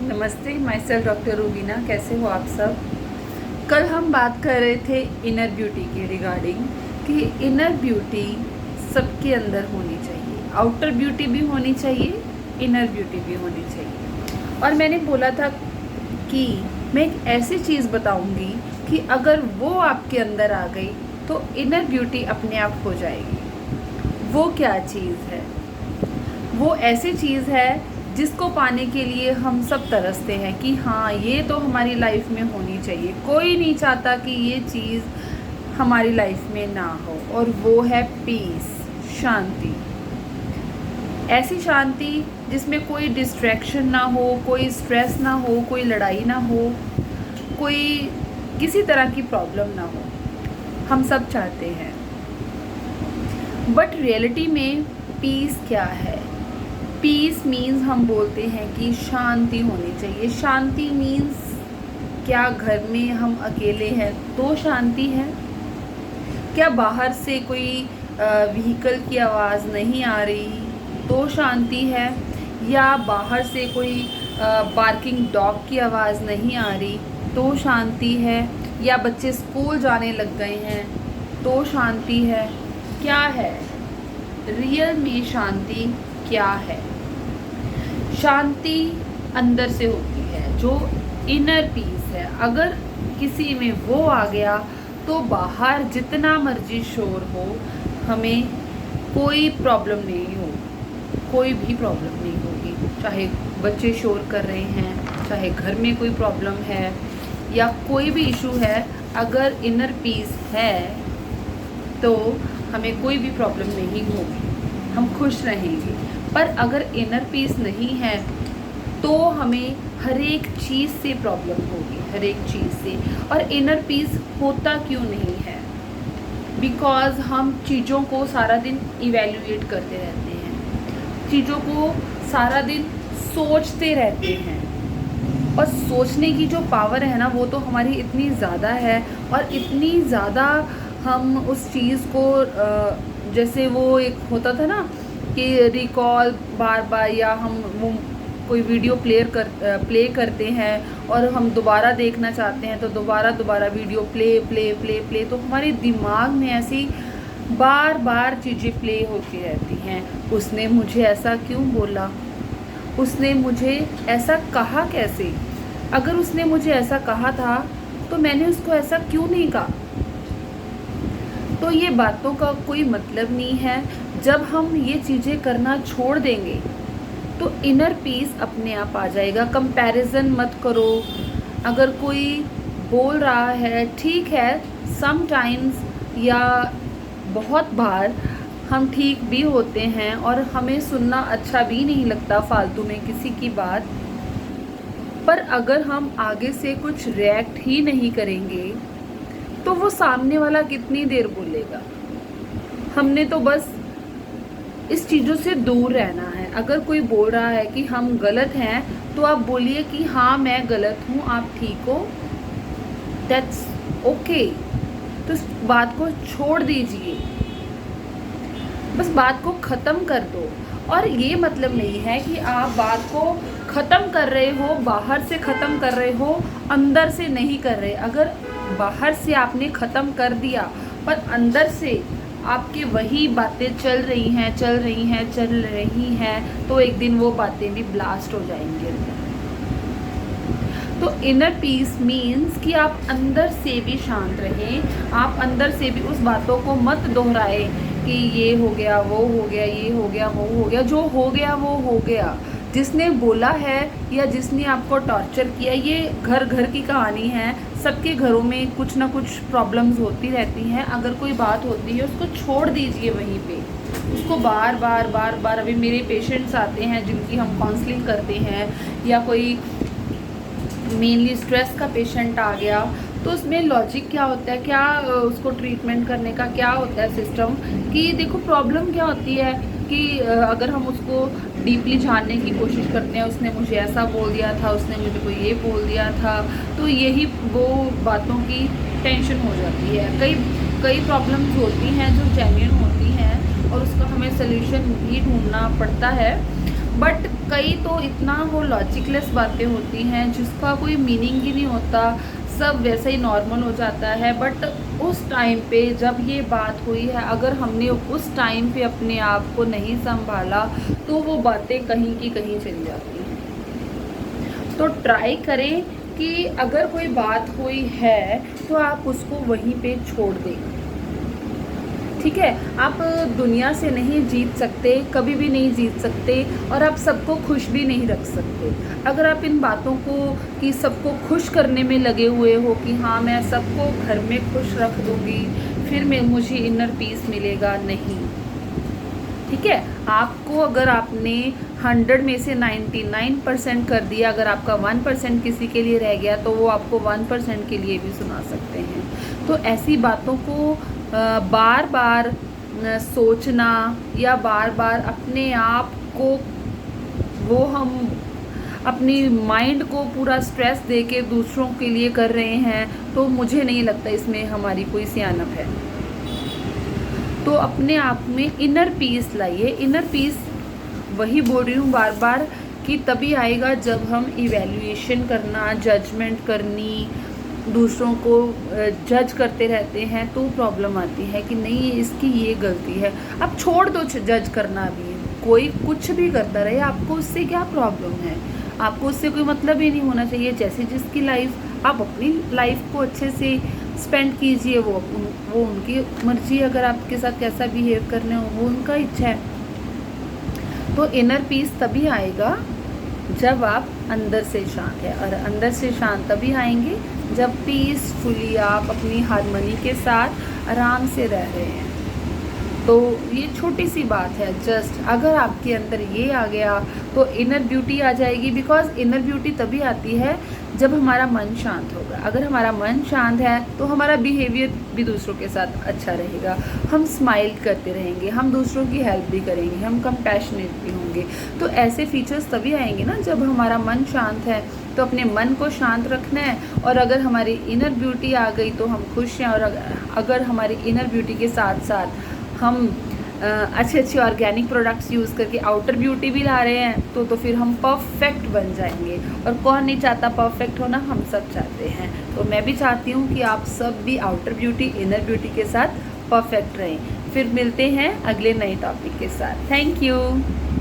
नमस्ते, my self doctor Rubina. कैसे हो आप सब। कल हम बात कर रहे थे इनर ब्यूटी के रिगार्डिंग कि इनर ब्यूटी सबके अंदर होनी चाहिए, आउटर ब्यूटी भी होनी चाहिए, इनर ब्यूटी भी होनी चाहिए। और मैंने बोला था कि मैं एक ऐसी चीज़ बताऊंगी कि अगर वो आपके अंदर आ गई तो इनर ब्यूटी अपने आप हो जाएगी। वो क्या चीज़ है? वो ऐसी चीज़ है जिसको पाने के लिए हम सब तरसते हैं कि हाँ, ये तो हमारी लाइफ में होनी चाहिए। कोई नहीं चाहता कि ये चीज़ हमारी लाइफ में ना हो, और वो है पीस, शांति। ऐसी शांति जिसमें कोई डिस्ट्रैक्शन ना हो, कोई स्ट्रेस ना हो, कोई लड़ाई ना हो, कोई किसी तरह की प्रॉब्लम ना हो। हम सब चाहते हैं, बट रियलिटी में पीस क्या है? पीस मीन्स हम बोलते हैं कि शांति होनी चाहिए। शांति मीन्स क्या घर में हम अकेले हैं तो शांति है? क्या बाहर से कोई व्हीकल की आवाज़ नहीं आ रही तो शांति है? या बाहर से कोई बार्किंग डॉग की आवाज़ नहीं आ रही तो शांति है? या बच्चे स्कूल जाने लग गए हैं तो शांति है? क्या है रियल में शांति? क्या है? शांति अंदर से होती है, जो इनर पीस है। अगर किसी में वो आ गया तो बाहर जितना मर्जी शोर हो, हमें कोई प्रॉब्लम नहीं होगी, कोई भी प्रॉब्लम नहीं होगी। चाहे बच्चे शोर कर रहे हैं, चाहे घर में कोई प्रॉब्लम है, या कोई भी इशू है, अगर इनर पीस है तो हमें कोई भी प्रॉब्लम नहीं होगी, हम खुश रहेंगे। पर अगर इनर पीस नहीं है तो हमें हर एक चीज़ से प्रॉब्लम होगी, हर एक चीज़ से। और इनर पीस होता क्यों नहीं है? बिकॉज़ हम चीज़ों को सारा दिन इवैल्यूएट करते रहते हैं, चीज़ों को सारा दिन सोचते रहते हैं। और सोचने की जो पावर है ना, वो तो हमारी इतनी ज़्यादा है, और इतनी ज़्यादा हम उस चीज़ को जैसे वो एक होता था ना कि रिकॉल बार बार, या हम वो कोई वीडियो प्ले करते हैं और हम दोबारा देखना चाहते हैं तो दोबारा वीडियो प्ले, तो हमारे दिमाग में ऐसी बार बार चीज़ें प्ले होती रहती हैं। उसने मुझे ऐसा क्यों बोला? उसने मुझे ऐसा कहा कैसे? अगर उसने मुझे ऐसा कहा था तो मैंने उसको ऐसा क्यों नहीं कहा? तो ये बातों का कोई मतलब नहीं है। जब हम ये चीज़ें करना छोड़ देंगे तो इनर पीस अपने आप आ जाएगा। कंपैरिजन मत करो। अगर कोई बोल रहा है, ठीक है, समटाइम्स या बहुत बार हम ठीक भी होते हैं और हमें सुनना अच्छा भी नहीं लगता फालतू में किसी की बात, पर अगर हम आगे से कुछ रिएक्ट ही नहीं करेंगे तो वो सामने वाला कितनी देर बोलेगा? हमने तो बस इस चीज़ों से दूर रहना है। अगर कोई बोल रहा है कि हम गलत हैं तो आप बोलिए कि हाँ, मैं गलत हूँ, आप ठीक हो, दैट्स ओके। तो इस बात को छोड़ दीजिए, बस बात को ख़त्म कर दो। और ये मतलब नहीं है कि आप बात को ख़त्म कर रहे हो, बाहर से ख़त्म कर रहे हो, अंदर से नहीं कर रहे। अगर बाहर से आपने ख़त्म कर दिया पर अंदर से आपके वही बातें चल रही हैं, तो एक दिन वो बातें भी ब्लास्ट हो जाएंगी। तो इनर पीस मीन्स कि आप अंदर से भी शांत रहें, आप अंदर से भी उस बातों को मत दोहराएं कि ये हो गया, वो हो गया, ये हो गया, वो हो गया। जो हो गया वो हो गया। जिसने बोला है या जिसने आपको टॉर्चर किया, ये घर घर की कहानी है। सबके घरों में कुछ ना कुछ प्रॉब्लम्स होती रहती हैं। अगर कोई बात होती है उसको छोड़ दीजिए वहीं पे, उसको बार बार अभी मेरे पेशेंट्स आते हैं जिनकी हम काउंसलिंग करते हैं, या कोई मेनली स्ट्रेस का पेशेंट आ गया, तो उसमें लॉजिक क्या होता है, क्या उसको ट्रीटमेंट करने का क्या होता है सिस्टम, कि देखो प्रॉब्लम क्या होती है कि अगर हम उसको डीपली जानने की कोशिश करते हैं, उसने मुझे ऐसा बोल दिया था, उसने मुझे को ये बोल दिया था, तो यही वो बातों की टेंशन हो जाती है। कई प्रॉब्लम्स होती हैं जो जेन्युइन होती हैं और उसका हमें सल्यूशन भी ढूंढना पड़ता है, बट कई तो इतना वो लॉजिकलेस बातें होती हैं जिसका कोई मीनिंग ही नहीं होता, सब वैसे ही नॉर्मल हो जाता है। बट उस टाइम पे जब ये बात हुई है, अगर हमने उस टाइम पे अपने आप को नहीं संभाला तो वो बातें कहीं की कहीं चली जाती हैं। तो ट्राई करें कि अगर कोई बात हुई है तो आप उसको वहीं पे छोड़ दें। ठीक है, आप दुनिया से नहीं जीत सकते, कभी भी नहीं जीत सकते, और आप सबको खुश भी नहीं रख सकते। अगर आप इन बातों को कि सबको खुश करने में लगे हुए हो कि हाँ मैं सबको घर में खुश रख दूँगी, फिर मैं मुझे इनर पीस मिलेगा, नहीं। ठीक है, आपको अगर आपने 100 में से 99% कर दिया, अगर आपका 1% किसी के लिए रह गया तो वो आपको 1% के लिए भी सुना सकते हैं। तो ऐसी बातों को बार बार सोचना या बार बार अपने आप को वो हम अपनी माइंड को पूरा स्ट्रेस दे के दूसरों के लिए कर रहे हैं, तो मुझे नहीं लगता इसमें हमारी कोई सियानत है। तो अपने आप में इनर पीस लाइए। इनर पीस वही बोल रही हूँ बार बार कि तभी आएगा जब हम इवैल्यूएशन करना, जजमेंट करनी, दूसरों को जज करते रहते हैं तो प्रॉब्लम आती है कि नहीं इसकी ये गलती है। अब छोड़ दो जज करना भी, कोई कुछ भी करता रहे, आपको उससे क्या प्रॉब्लम है? आपको उससे कोई मतलब ही नहीं होना चाहिए। जैसे जिसकी लाइफ, आप अपनी लाइफ को अच्छे से स्पेंड कीजिए, वो उनकी मर्जी, अगर आपके साथ कैसा बिहेव करने हो वो उनका इच्छा है। तो इनर पीस तभी आएगा जब आप अंदर से शांत है, और अंदर से शांत तभी आएंगे जब पीसफुली आप अपनी हारमोनी के साथ आराम से रह रहे हैं। तो ये छोटी सी बात है, जस्ट अगर आपके अंदर ये आ गया तो इनर ब्यूटी आ जाएगी। बिकॉज इनर ब्यूटी तभी आती है जब हमारा मन शांत होगा। अगर हमारा मन शांत है तो हमारा बिहेवियर भी दूसरों के साथ अच्छा रहेगा, हम स्माइल करते रहेंगे, हम दूसरों की हेल्प भी करेंगे, हम कंपैशनेट भी होंगे। तो ऐसे फीचर्स तभी आएंगे ना जब हमारा मन शांत है। तो अपने मन को शांत रखना है, और अगर हमारी इनर ब्यूटी आ गई तो हम खुश हैं। और अगर हमारी इनर ब्यूटी के साथ साथ हम अच्छे अच्छे ऑर्गेनिक प्रोडक्ट्स यूज़ करके आउटर ब्यूटी भी ला रहे हैं तो फिर हम परफेक्ट बन जाएंगे। और कौन नहीं चाहता परफेक्ट होना, हम सब चाहते हैं। तो मैं भी चाहती हूँ कि आप सब भी आउटर ब्यूटी, इनर ब्यूटी के साथ परफेक्ट रहें। फिर मिलते हैं अगले नए टॉपिक के साथ। Thank you.